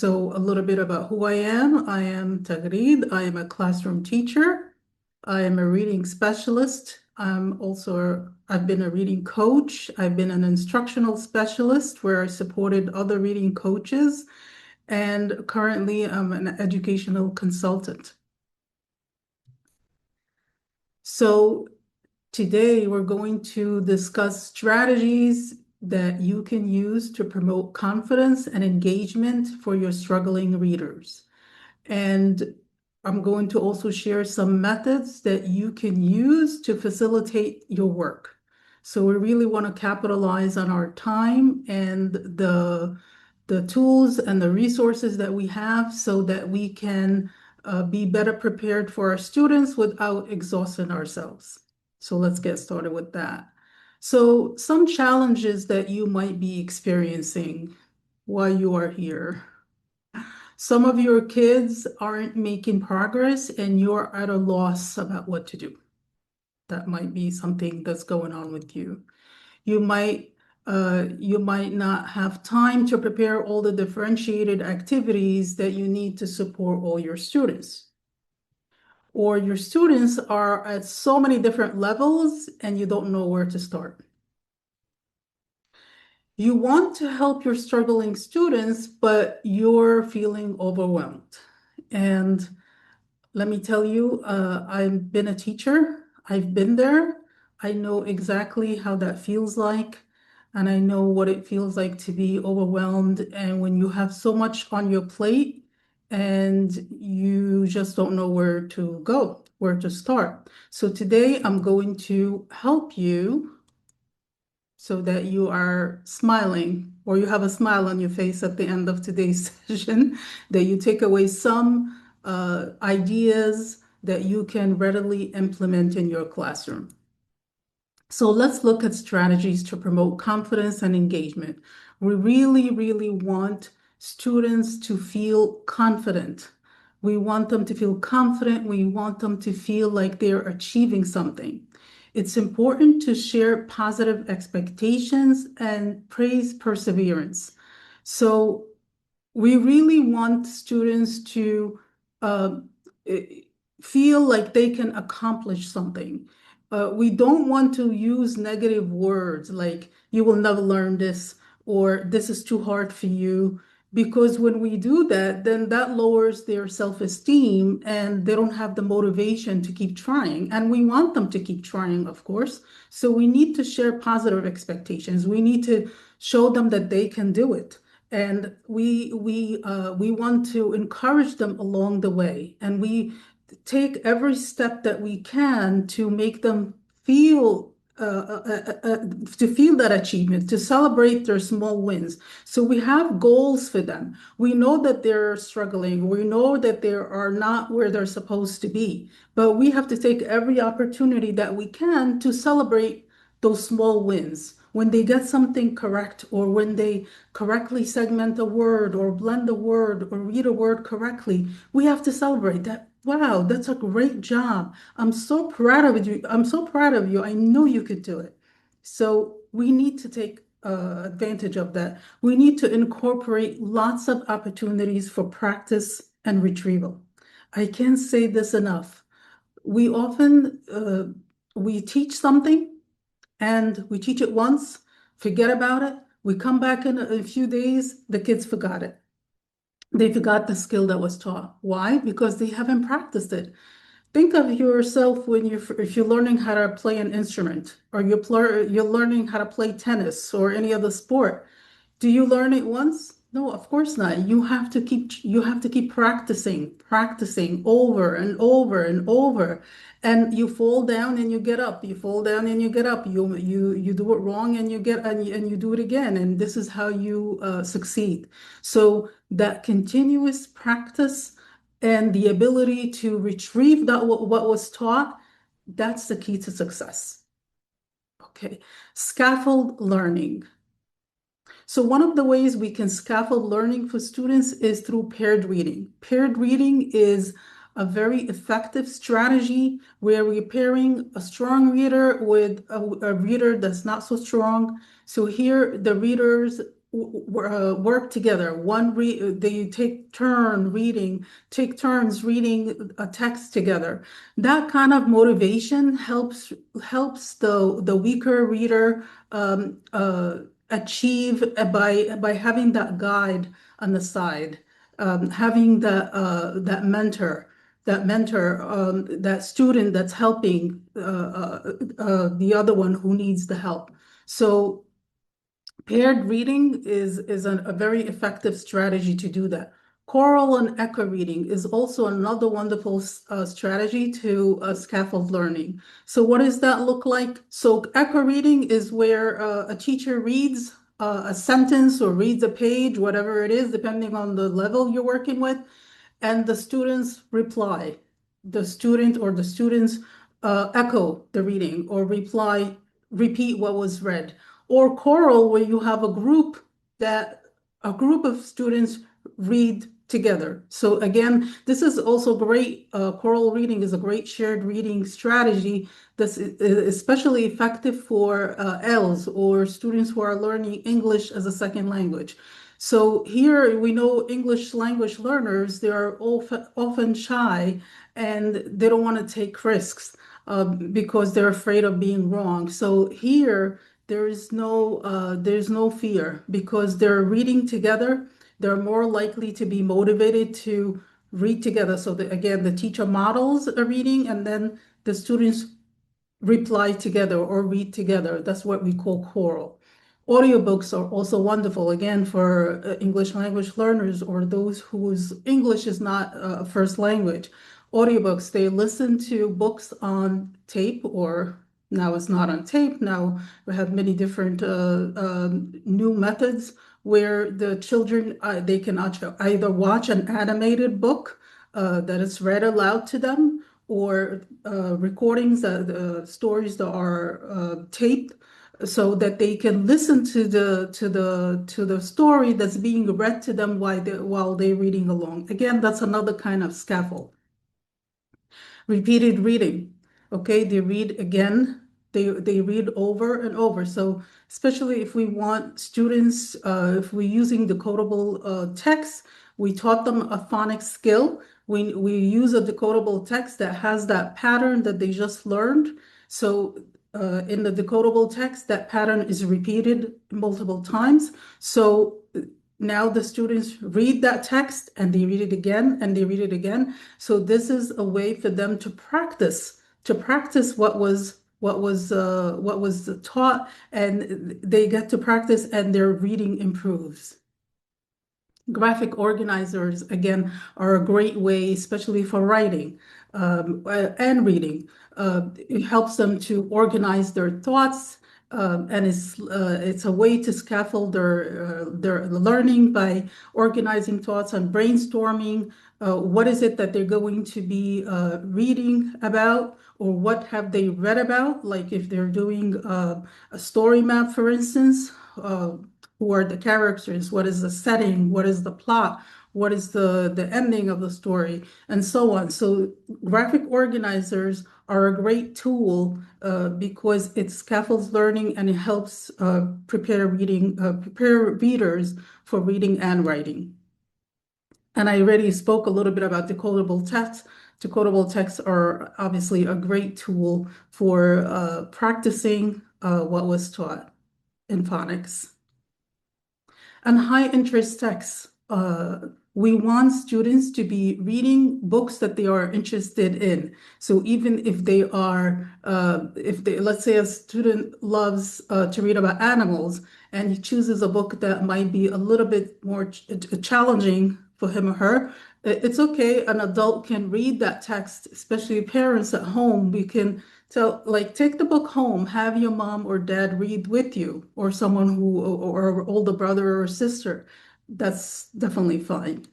So a little bit about who I am. I am Tagreed. I am a classroom teacher. I am a reading specialist. I've been a reading coach. I've been an instructional specialist where I supported other reading coaches. And currently I'm an educational consultant. So today we're going to discuss strategies that you can use to promote confidence and engagement for your struggling readers. And I'm going to also share some methods that you can use to facilitate your work. So we really want to capitalize on our time and the tools and the resources that we have so that we can be better prepared for our students without exhausting ourselves. So let's get started with that. So some challenges that you might be experiencing while you are here. Some of your kids aren't making progress and you're at a loss about what to do. That might be something that's going on with you. You might not have time to prepare all the differentiated activities that you need to support all your students. Or your students are at so many different levels and you don't know where to start. You want to help your struggling students, but you're feeling overwhelmed. And let me tell you, I've been a teacher. I've been there. I know exactly how that feels like. And I know what it feels like to be overwhelmed. And when you have so much on your plate and you just don't know where to go, where to start. So today I'm going to help you so that you are smiling or you have a smile on your face at the end of today's session, that you take away some ideas that you can readily implement in your classroom. So let's look at strategies to promote confidence and engagement. We really, really want students to feel confident. We want them to feel confident. We want them to feel like they're achieving something. It's important to share positive expectations and praise perseverance. So we really want students to uh, feel like they can accomplish something. We don't want to use negative words like you will never learn this or this is too hard for you, because when we do that, then that lowers their self-esteem and they don't have the motivation to keep trying. And we want them to keep trying, of course. So we need to share positive expectations. We need to show them that they can do it. And we want to encourage them along the way, and we take every step that we can to make them feel to feel that achievement, to celebrate their small wins. So we have goals for them. We know that they're struggling. We know that they are not where they're supposed to be, but we have to take every opportunity that we can to celebrate those small wins. When they get something correct, or when they correctly segment a word, or blend a word, or read a word correctly, we have to celebrate that. Wow, that's a great job. I'm so proud of you. I'm so proud of you. I know you could do it. So we need to take advantage of that. We need to incorporate lots of opportunities for practice and retrieval. I can't say this enough. We often we teach something and we teach it once, forget about it. We come back in a few days, the kids forgot it. They forgot the skill that was taught. Why? Because they haven't practiced it. Think of yourself when if you're learning how to play an instrument, or you're learning how to play tennis or any other sport. Do you learn it once? No, of course not. You have to keep practicing over and over and over. And you fall down and you get up. You fall down and you get up. You do it wrong and you do it again. And this is how you succeed. So that continuous practice and the ability to retrieve what was taught, that's the key to success. Okay. Scaffold learning. So one of the ways we can scaffold learning for students is through paired reading. Paired reading is a very effective strategy where we're pairing a strong reader with a reader that's not so strong. So here the readers work together. They take turns reading a text together. That kind of motivation helps the weaker reader achieve by having that guide on the side, having that student that's helping the other one who needs the help. So paired reading is a very effective strategy to do that. Choral and echo reading is also another wonderful strategy to scaffold learning. So what does that look like? So echo reading is where a teacher reads a sentence or reads a page, whatever it is, depending on the level you're working with, and the students reply. The student or the students echo the reading or repeat what was read. Or choral, where you have a group of students read together. So again, this is also great. Choral reading is a great shared reading strategy that's especially effective for ELs or students who are learning English as a second language. So here we know English language learners, they are often shy and they don't want to take risks because they're afraid of being wrong. So here there's no fear because they're reading together. They're more likely to be motivated to read together. So again, the teacher models a reading and then the students reply together or read together. That's what we call choral. Audiobooks are also wonderful, again, for English language learners or those whose English is not a first language. Audiobooks, they listen to books on tape, or now it's not on tape. Now we have many different new methods where the children, they can either watch an animated book that is read aloud to them, or recordings, stories that are taped, so that they can listen to the story that's being read to them while they're reading along. Again, that's another kind of scaffold. Repeated reading. Okay, they read again, they read over and over. So especially if we want students, if we're using decodable text, we taught them a phonics skill. We use a decodable text that has that pattern that they just learned. So in the decodable text, that pattern is repeated multiple times. So now the students read that text and they read it again and they read it again. So this is a way for them to practice what was taught, and they get to practice and their reading improves. Graphic organizers, again, are a great way, especially for writing and reading. It helps them to organize their thoughts, and it's a way to scaffold their learning by organizing thoughts and brainstorming. What is it that they're going to be reading about, or what have they read about? Like if they're doing a story map, for instance. Who are the characters, what is the setting, what is the plot, what is the ending of the story, and so on. So graphic organizers are a great tool because it scaffolds learning and it helps prepare readers for reading and writing. And I already spoke a little bit about decodable texts. Decodable texts are obviously a great tool for practicing what was taught in phonics. And high interest texts. We want students to be reading books that they are interested in. So even if let's say a student loves to read about animals and he chooses a book that might be a little bit more challenging for him or her, it's okay. An adult can read that text, especially parents at home. We can take the book home, have your mom or dad read with you, or someone or older brother or sister. That's definitely fine.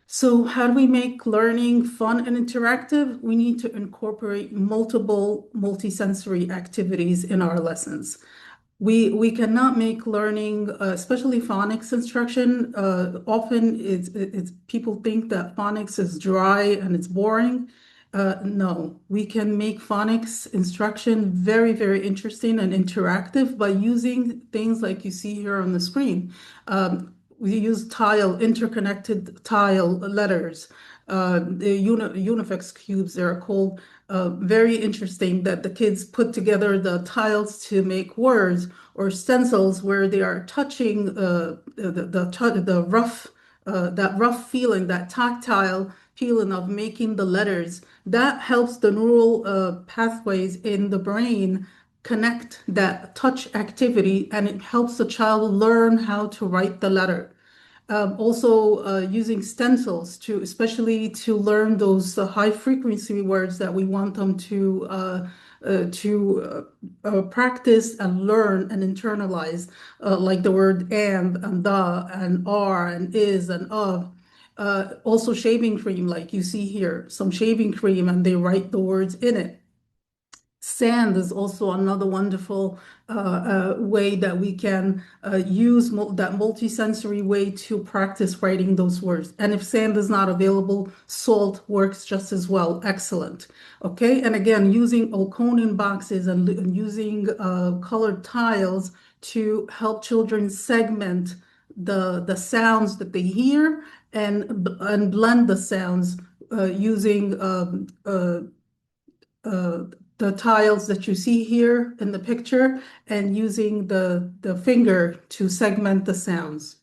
So how do we make learning fun and interactive? We need to incorporate multiple multisensory activities in our lessons. We cannot make learning, especially phonics instruction. Often it's people think that phonics is dry and it's boring. No, we can make phonics instruction very, very interesting and interactive by using things like you see here on the screen. We use interconnected tile letters, the Unifex cubes, they're called. Very interesting that the kids put together the tiles to make words, or stencils where they are touching the rough, that rough feeling, that tactile feeling of making the letters. That helps the neural pathways in the brain connect that touch activity, and it helps the child learn how to write the letter. Also, using stencils to, especially to learn those high frequency words that we want them to practice and learn and internalize, like the word and the and are and is and of. Also shaving cream, like you see here, some shaving cream, and they write the words in it. Sand is also another wonderful way that we can use that multisensory way to practice writing those words. And if sand is not available, salt works just as well. Excellent. Okay. And again, using Okonin boxes and using colored tiles to help children segment the sounds that they hear, and blend the sounds using uh, the tiles that you see here in the picture, and using the finger to segment the sounds.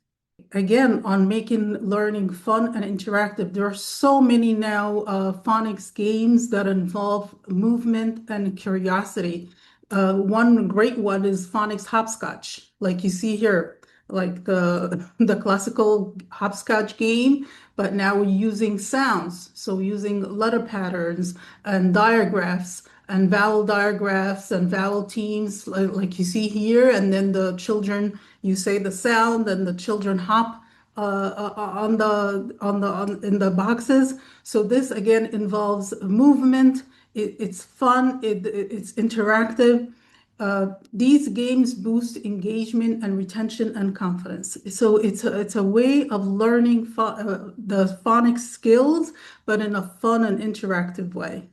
Again, on making learning fun and interactive, there are so many now phonics games that involve movement and curiosity. One great one is phonics hopscotch, like you see here, like the classical hopscotch game, but now we're using sounds. So using letter patterns and diagraphs and vowel diagraphs and vowel teams, like you see here, and then the children, you say the sound, and the children hop in the boxes. So this again involves movement. It's fun. It's interactive. These games boost engagement and retention and confidence. So it's a way of learning the phonics skills, but in a fun and interactive way.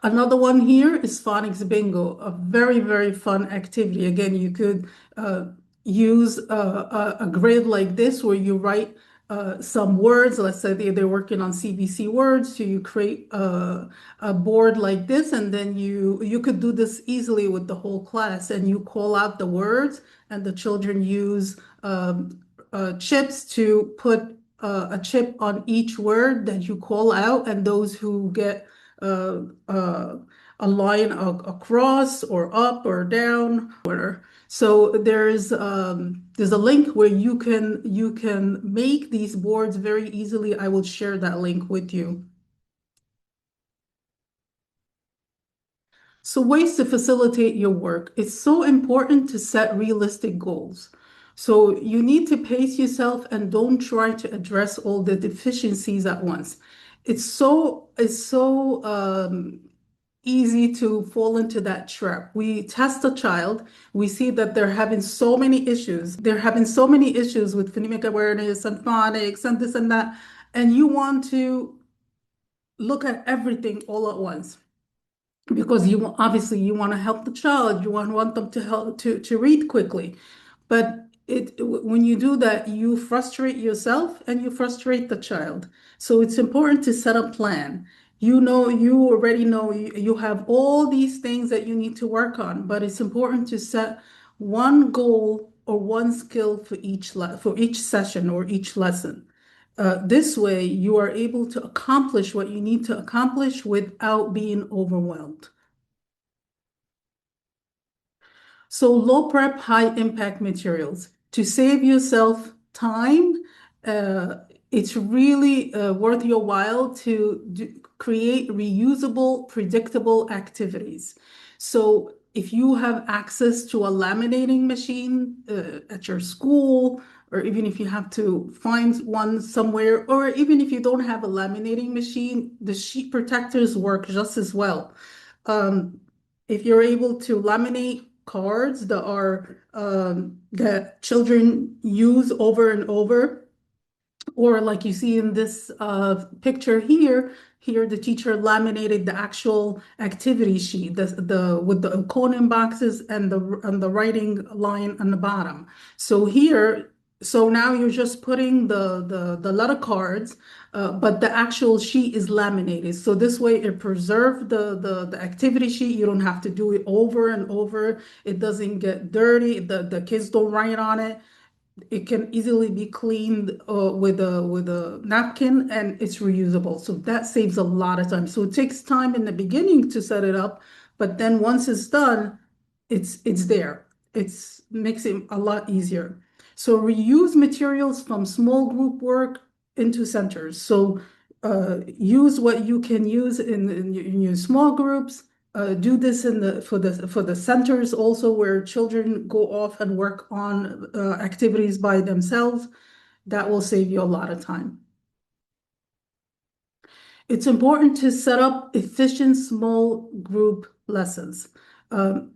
Another one here is phonics bingo, a very, very fun activity. Again, you could use a grid like this where you write some words. Let's say they're working on CBC words, so you create a board like this, and then you could do this easily with the whole class, and you call out the words, and the children use chips to put a chip on each word that you call out, and those who get uh, uh, a line across or up or down. So there's a link where you can make these boards very easily. I will share that link with you. So ways to facilitate your work. It's so important to set realistic goals. So you need to pace yourself and don't try to address all the deficiencies at once. It's so easy to fall into that trap. We test a child, we see that they're having so many issues. They're having so many issues with phonemic awareness and phonics and this and that, and you want to look at everything all at once, because obviously you want to help the child, you want them to help to read quickly. But when you do that, you frustrate yourself and you frustrate the child. So it's important to set a plan. You already know you have all these things that you need to work on, but it's important to set one goal or one skill for each session or each lesson. This way, you are able to accomplish what you need to accomplish without being overwhelmed. So low prep, high impact materials. To save yourself time, it's really worth your while to create reusable, predictable activities. So if you have access to a laminating machine at your school, or even if you have to find one somewhere, or even if you don't have a laminating machine, the sheet protectors work just as well. Um, if you're able to laminate cards that children use over and over, Or like you see in this picture here, the teacher laminated the actual activity sheet, the with the Conan boxes and the writing line on the bottom. So here, so now you're just putting the letter cards, but the actual sheet is laminated. So this way it preserved the activity sheet. You don't have to do it over and over. It doesn't get dirty. The kids don't write on it. It can easily be cleaned with a napkin, and it's reusable. So that saves a lot of time. So it takes time in the beginning to set it up, but then once it's done, it's there. It's makes it a lot easier. So reuse materials from small group work into centers. So use what you can use in your small groups. Do this in the for the centers also, where children go off and work on activities by themselves. That will save you a lot of time. It's important to set up efficient small group lessons.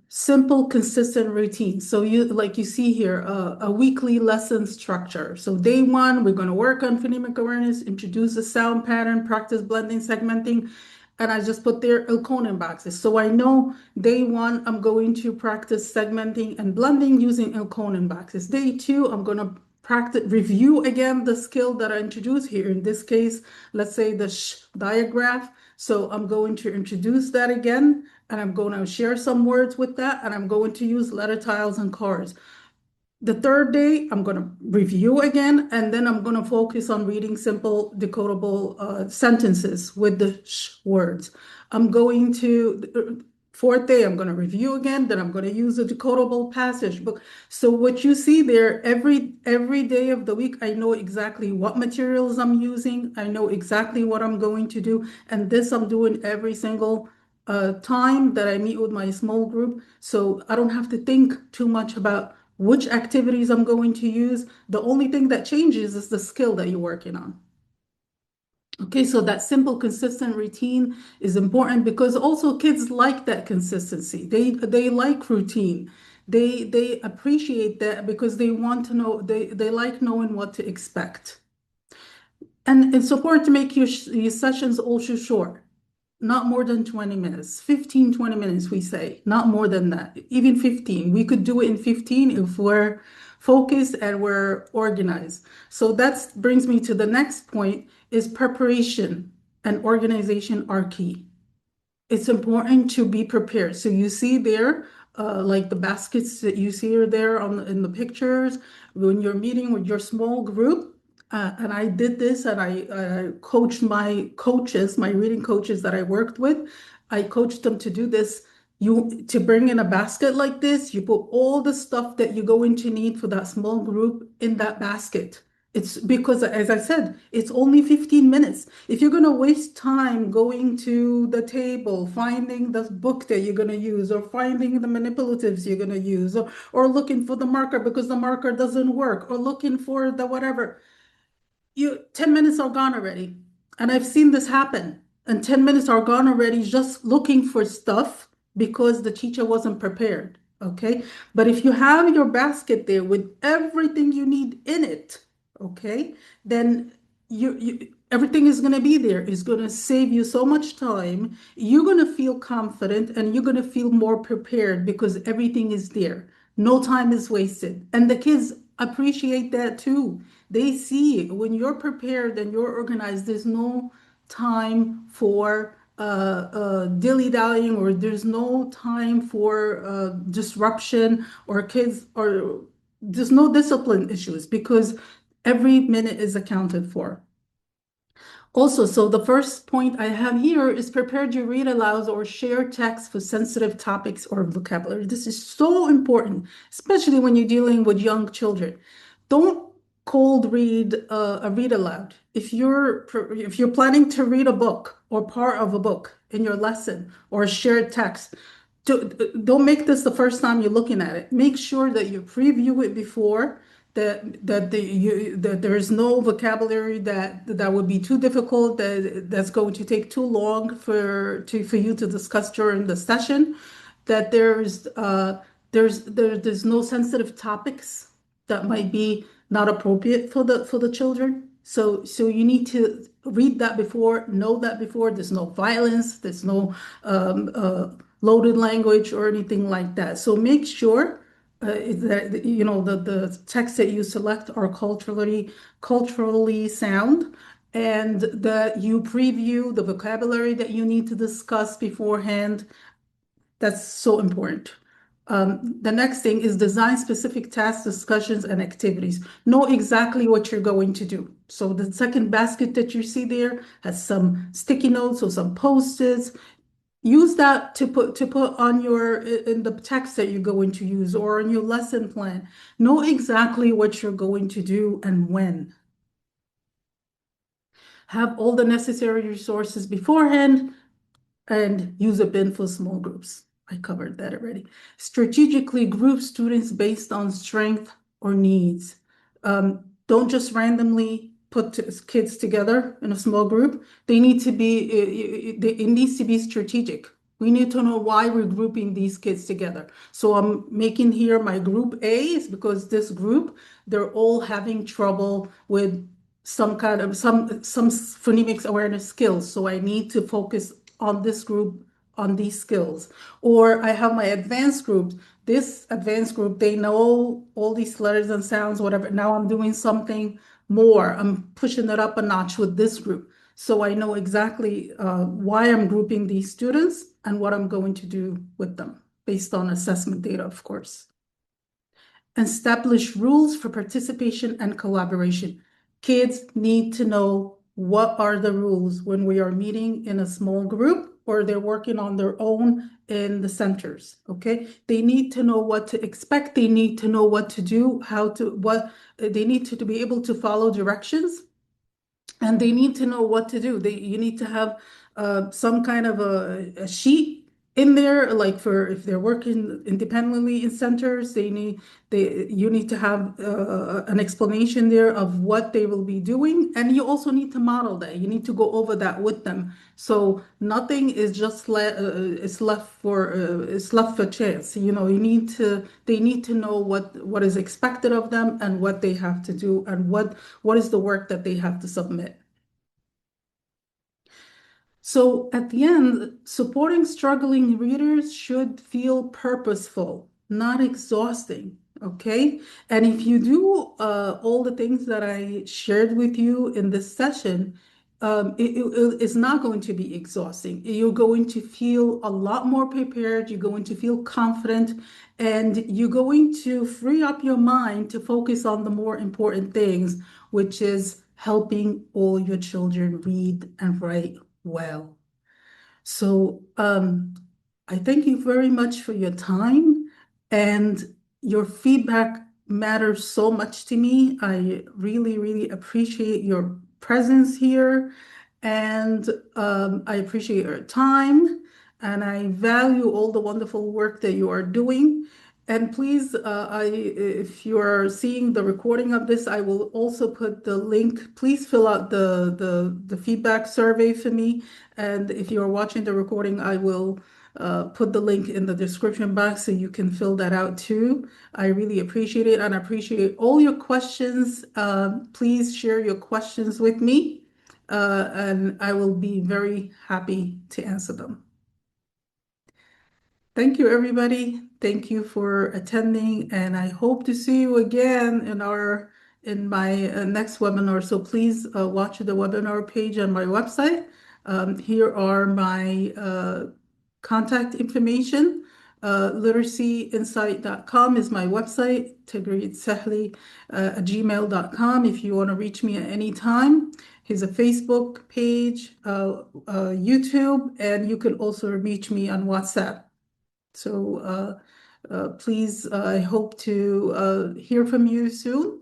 Simple, consistent routines. So you, like you see here, a weekly lesson structure. So day one, we're going to work on phonemic awareness, introduce the sound pattern, practice blending, segmenting, and I just put there Elkonin boxes. So I know day one, I'm going to practice segmenting and blending using Elkonin boxes. Day two, I'm going to practice, review again the skill that I introduced here. In this case, let's say the diagraph. So I'm going to introduce that again, and I'm going to share some words with that, and I'm going to use letter tiles and cards. The third day, I'm going to review again, and then I'm going to focus on reading simple decodable sentences with the sh words. I'm going to, fourth day, I'm going to review again, then I'm going to use a decodable passage book. So what you see there, every day of the week, I know exactly what materials I'm using. I know exactly what I'm going to do. And this I'm doing every single time that I meet with my small group. So I don't have to think too much about which activities I'm going to use. The only thing that changes is the skill that you're working on. Okay, so that simple, consistent routine is important because also kids like that consistency. They like routine. They appreciate that because they want to know, they like knowing what to expect. And it's important to make your sessions also short, not more than 20 minutes, 15, 20 minutes, we say, not more than that, even 15. We could do it in 15 if we're focused and we're organized. So that brings me to the next point is preparation and organization are key. It's important to be prepared. So you see there, like the baskets that you see are there in the pictures when you're meeting with your small group. And I did this, and I coached my coaches, my reading coaches that I worked with. I coached them to do this. You to bring in a basket like this, you put all the stuff that you're going to need for that small group in that basket. It's because, as I said, it's only 15 minutes. If you're going to waste time going to the table, finding the book that you're going to use, or finding the manipulatives you're going to use, or looking for the marker because the marker doesn't work, or looking for the whatever, 10 minutes are gone already. And I've seen this happen. And 10 minutes are gone already just looking for stuff because the teacher wasn't prepared. Okay. But if you have your basket there with everything you need in it, okay, then everything is going to be there. It's going to save you so much time. You're going to feel confident and you're going to feel more prepared because everything is there. No time is wasted. And the kids appreciate that too. They see when you're prepared and you're organized, there's no time for dilly-dallying, or there's no time for disruption, or kids, or there's no discipline issues because every minute is accounted for. Also, so the first point I have here is prepare to read aloud or share text for sensitive topics or vocabulary. This is so important, especially when you're dealing with young children. Don't cold read a read aloud. If you're planning to read a book or part of a book in your lesson or share text, don't make this the first time you're looking at it. Make sure that you preview it before, that there is no vocabulary that would be too difficult, that's going to take too long for you to discuss during the session, that there's no sensitive topics that might be not appropriate for the children. So you need to read that before, know that before. There's no violence, there's no loaded language or anything like that. So make sure that the texts that you select are culturally sound, and that you preview the vocabulary that you need to discuss beforehand. That's so important. The next thing is design specific tasks, discussions, and activities. Know exactly what you're going to do. So the second basket that you see there has some sticky notes or some post-its. Use that to put on your in the text that you're going to use or on your lesson plan. Know exactly what you're going to do and when. Have all the necessary resources beforehand and use a bin for small groups. I covered that already. Strategically group students based on strength or needs. Don't just randomly put kids together in a small group. They need to be, it needs to be strategic. We need to know why we're grouping these kids together. So I'm making here my group A is because this group, they're all having trouble with some kind of some phonemics awareness skills. So I need to focus on this group on these skills. Or I have my advanced group. This advanced group, they know all these letters and sounds, whatever. Now I'm doing something more. I'm pushing it up a notch with this group. So I know exactly why I'm grouping these students and what I'm going to do with them based on assessment data, of course. Establish rules for participation and collaboration. Kids need to know what are the rules when we are meeting in a small group or they're working on their own in the centers, okay? They need to know what to expect. They need to know what to do, they need to be able to follow directions, and they need to know what to do. You need to have some kind of a sheet in there, like for if they're working independently in centers, you need to have an explanation there of what they will be doing, and you also need to model that. You need to go over that with them. So nothing is just it's left for chance. They need to know what is expected of them and what they have to do and what is the work that they have to submit. So at the end, supporting struggling readers should feel purposeful, not exhausting, okay? And if you do all the things that I shared with you in this session, it's not going to be exhausting. You're going to feel a lot more prepared, you're going to feel confident, and you're going to free up your mind to focus on the more important things, which is helping all your children read and write well. So I thank you very much for your time, and your feedback matters so much to me. I really, really appreciate your presence here, and I appreciate your time, and I value all the wonderful work that you are doing. And please, if you are seeing the recording of this, I will also put the link. Please fill out the feedback survey for me. And if you're watching the recording, I will put the link in the description box so you can fill that out too. I really appreciate it, and I appreciate all your questions. Please share your questions with me, and I will be very happy to answer them. Thank you, everybody. Thank you for attending, and I hope to see you again in my next webinar. So please watch the webinar page on my website. Here are my contact information. Literacyinsight.com is my website. Tigreed Sahli at gmail.com if you want to reach me at any time. Here's a Facebook page, YouTube, and you can also reach me on WhatsApp. So please, I hope to hear from you soon.